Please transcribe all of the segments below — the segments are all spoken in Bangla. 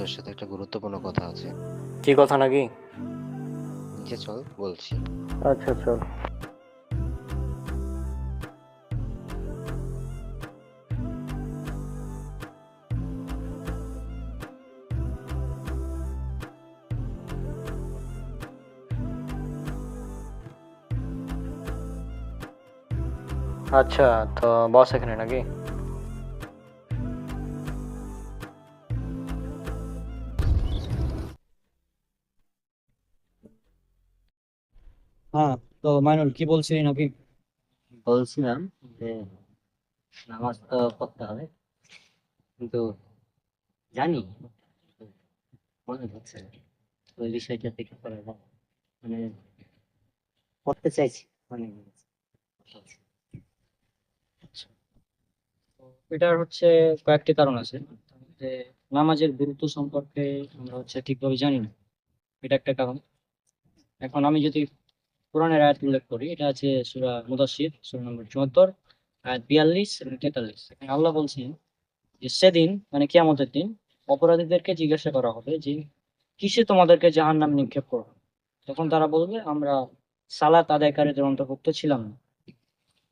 তোর সাথে একটা গুরুত্বপূর্ণ কথা আছে। কি কথা নাকি? নিচে চল, বলছি। আচ্ছা চল। আচ্ছা, তো বস এখানে নাকি? হ্যাঁ, তো মাইনুল কি বলছিলি নাকি? বলছিলাম যে নামাজ তো পড়তে হবে, কিন্তু জানি মনে হচ্ছে না ওই বিষয়টা থেকে করা যায়। মানে পড়তে চাইছি, মানে এটার কয়েকটি কারণ আছে। তার মধ্যে নামাজের গুরুত্ব সম্পর্কে আমরা ঠিকভাবে জানি না, এটা একটা কারণ। এখন আমি যদি কোরআনের আয়াত উল্লেখ করি, এটা আছে সূরা মুদাসসির সূরা নম্বর ৭৪ আয়াত ৪২ এবং ৪৩। এখানে আল্লাহ বলছেন যে সেদিন, মানে কিয়ামতের দিন, অপরাধীদেরকে জিজ্ঞাসা করা হবে যে কিসে তোমাদেরকে জাহান্নাম নিক্ষেপ করো। তখন তারা বলবে, আমরা সালাত আদায়কারীদের অন্তর্ভুক্ত ছিলাম না।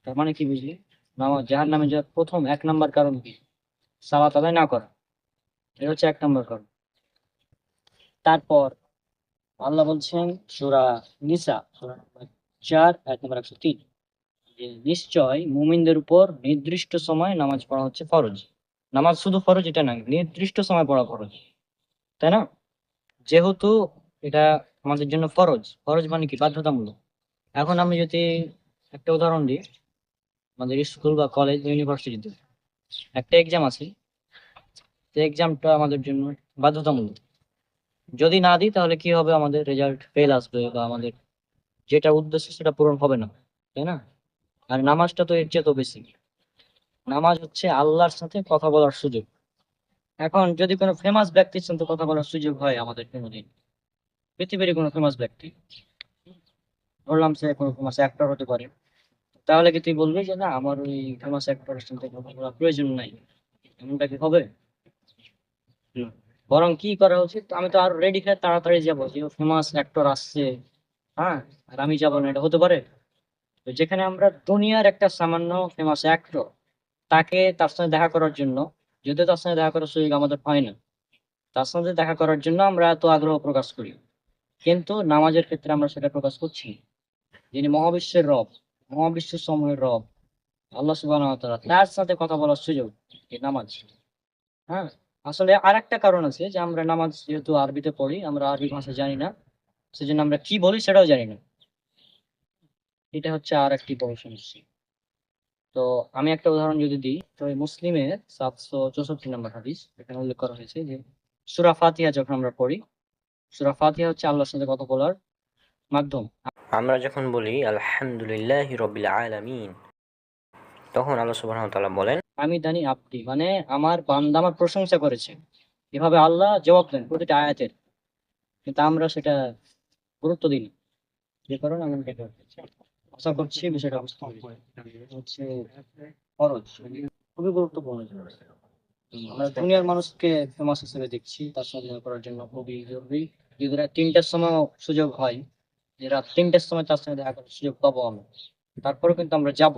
তার মানে কি বুঝলি? নামাজ জাহান্নামে যাওয়ার প্রথম ১ নাম্বার কারণ কি? সালাত আদায় না করা। এটা হচ্ছে ১ নাম্বার কারণ। তারপর আল্লাহ বলছেন সূরা নিসা সূরা নম্বর ৪ আয়াত নম্বর ১০৩ যে নিশ্চয় মুমিনদের উপর নির্দিষ্ট সময় নামাজ পড়া হচ্ছে ফরজ। নামাজ শুধু ফরজ এটা না, নির্দিষ্ট সময় পড়া ফরজ, তাই না? যেহেতু এটা আমাদের জন্য ফরজ, ফরজ মানে কি? বাধ্যতামূলক। এখন আমি যদি একটা উদাহরণ দিই, আমাদের স্কুল বা কলেজ বা ইউনিভার্সিটিতে একটা এক্সাম আছে, যে এক্সামটা আমাদের জন্য বাধ্যতামূলক। যদি না দিই তাহলে কি হবে? আমাদের রেজাল্ট ফেল আসবে বা আমাদের যেটা উদ্দেশ্য সেটা পূরণ হবে না, তাই না? আর নামাজটা তো এর চেয়ে তো বেশি। নামাজ হচ্ছে আল্লাহর সাথে কথা বলার সুযোগ। এখন যদি কোনো ফেমাস ব্যক্তির সাথে কথা বলার সুযোগ হয় আমাদের কোনোদিন, পৃথিবীর কোনো ফেমাস ব্যক্তি, ধরলাম সে কোনো ফেমাস অ্যাক্টর হতে পারে, তাহলে কি তুই বলবি যে না, আমার ওই ফেমাস অ্যাক্টরের সাথে কথা বলার প্রয়োজন নাই? এমনটা কি হবে? হুম। বরং কি করা উচিত, আমি তো আরো রেডি হয়ে তাড়াতাড়ি যাবো যে ফেমাস অ্যাক্টর আসছে, হ্যাঁ, আর আমি যাবো না, এটা হতে পারে? তো যেখানে আমরা দুনিয়ার একটা সামান্য ফেমাস অ্যাক্টর, তাকে তার সঙ্গে দেখা করার জন্য, যদিও তার সঙ্গে দেখা করার সুযোগ আমাদের হয় না, তার সঙ্গে দেখা করার জন্য আমরা এত আগ্রহ প্রকাশ করি, কিন্তু নামাজের ক্ষেত্রে আমরা সেটা প্রকাশ করছি না। যিনি মহাবিশ্বের রব, মহাবিশ্ব সমূহের রব, আল্লাহ সুবহানাহু ওয়া তাআলা, তার সাথে কথা বলার সুযোগ এই নামাজ। হ্যাঁ, আসলে আর একটা কারণ আছে যে আমরা নামাজ যেহেতু আরবিতে পড়ি, আমরা আরবি ভাষা জানি না, সেজন্য আমরা কি বলি সেটাও জানি না। এটা হচ্ছে আর একটি বড় সমস্যা। তো আমি একটা উদাহরণ যদি দিই, তো এই মুসলিমের ৭৬৪ নম্বর হাদিস, এখানে উল্লেখ করা হয়েছে যে সূরা ফাতিহা যখন আমরা পড়ি, সূরা ফাতিহা হচ্ছে আল্লাহর সাথে কথা বলার মাধ্যম। আমরা যখন বলি আলহামদুলিল্লাহি রাব্বিল আলামিন, তখন আল্লাহ সুবহানাহু ওয়া তাআলা বলেন, আমি জানি আপনি, মানে আমার বান্দা আমার প্রশংসা করেছে। এভাবে আল্লাহ জবাব দেন প্রতিটা আয়াতের, কিন্তু আমরা সেটা গুরুত্ব দিই না। যে কারণে আমি এটা করছি। আশা করছি বিষয়টা বুঝতে পেরেছি। হচ্ছে খরচ খুবই গুরুত্বপূর্ণ জিনিস। আমরা দুনিয়ার মানুষকে ফেমাস হিসেবে দেখছি, তার সাথে দেখা করার জন্য খুবই জরুরি। যদি রাত ৩টার সময় সুযোগ হয়, যে রাত ৩টার সময় তার সঙ্গে দেখা করার সুযোগ পাবো আমরা, তারপরেও কিন্তু আমরা যাব,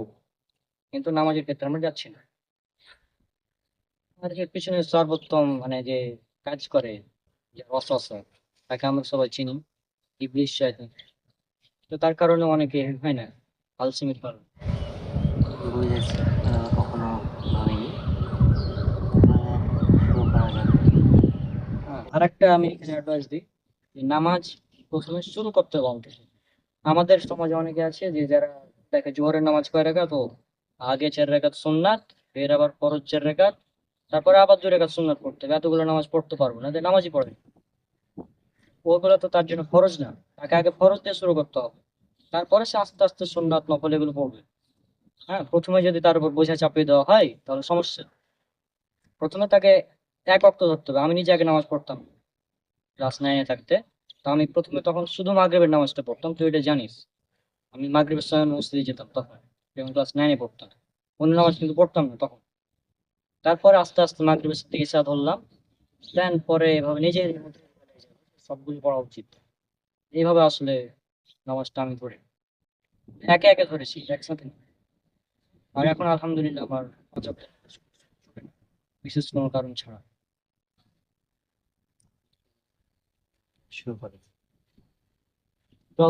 কিন্তু নামাজের ক্ষেত্রে আমরা যাচ্ছি না। আর এর পিছনে সর্বোত্তম, মানে যে কাজ করে, যে ওয়াসওয়াসা, তাকে আমরা সবাই চিনি, ইবলিস শয়তান। তো তার কারণে অনেকে হয় না, আলসিমির কারণ। বুঝেছি, কখনো ভাবিনি শুরু করা যাবে। হ্যাঁ, আর একটা আমি এখানে অ্যাডভাইস দিই, যে নামাজ প্রথমে শুরু করতে হবে অন্তত। আমাদের সমাজে অনেকে আছে যে যারা দেখে জোহরের নামাজ কয় রাকাত, তো আগে ৪ রাকাত সুন্নাত, ফের আবার ফরজ ৪ রাকাত, তারপরে আবার ২ রাকাত সুন্নাত পড়তে হবে, এতগুলো নামাজ পড়তে পারবো না, এদের নামাজই পড়ে না। ওগুলো তো তার জন্য ফরজ না, তাকে আগে ফরজ দিয়ে শুরু করতে হবে, তারপরে সে আস্তে আস্তে সুন্নাত নফল এগুলো পড়বে। হ্যাঁ, প্রথমে যদি তার উপর বোঝা চাপিয়ে দেওয়া হয় তাহলে সমস্যা। প্রথমে তাকে ১ ওয়াক্ত ধরতে হবে। আমি নিজে আগে নামাজ পড়তাম ক্লাস 9-এ থাকতে, তো আমি প্রথমে তখন শুধু মাগরিবের নামাজটা পড়তাম, তুই এটা জানিস। আমি মাগরিবের সময় মসজিদে যেতাম তখন, যখন ক্লাস 9-এ পড়তাম। অন্য নামাজ কিন্তু পড়তাম না তখন। তারপরে আস্তে আস্তে মাগরিবের সাথে ইশা ধরলাম, দেন পরে এভাবে নিজের মধ্যে সবগুলো পড়া উচিত। এইভাবে আসলে নামাজটা আমি ধরি, একে একে ধরেছি একসাথে না। আর এখন আলহামদুলিল্লাহ আমার পাঁচ ওয়াক্ত নামাজ ছুটে না, বিশেষ কোনো কারণ ছাড়া। শুরু করে। তো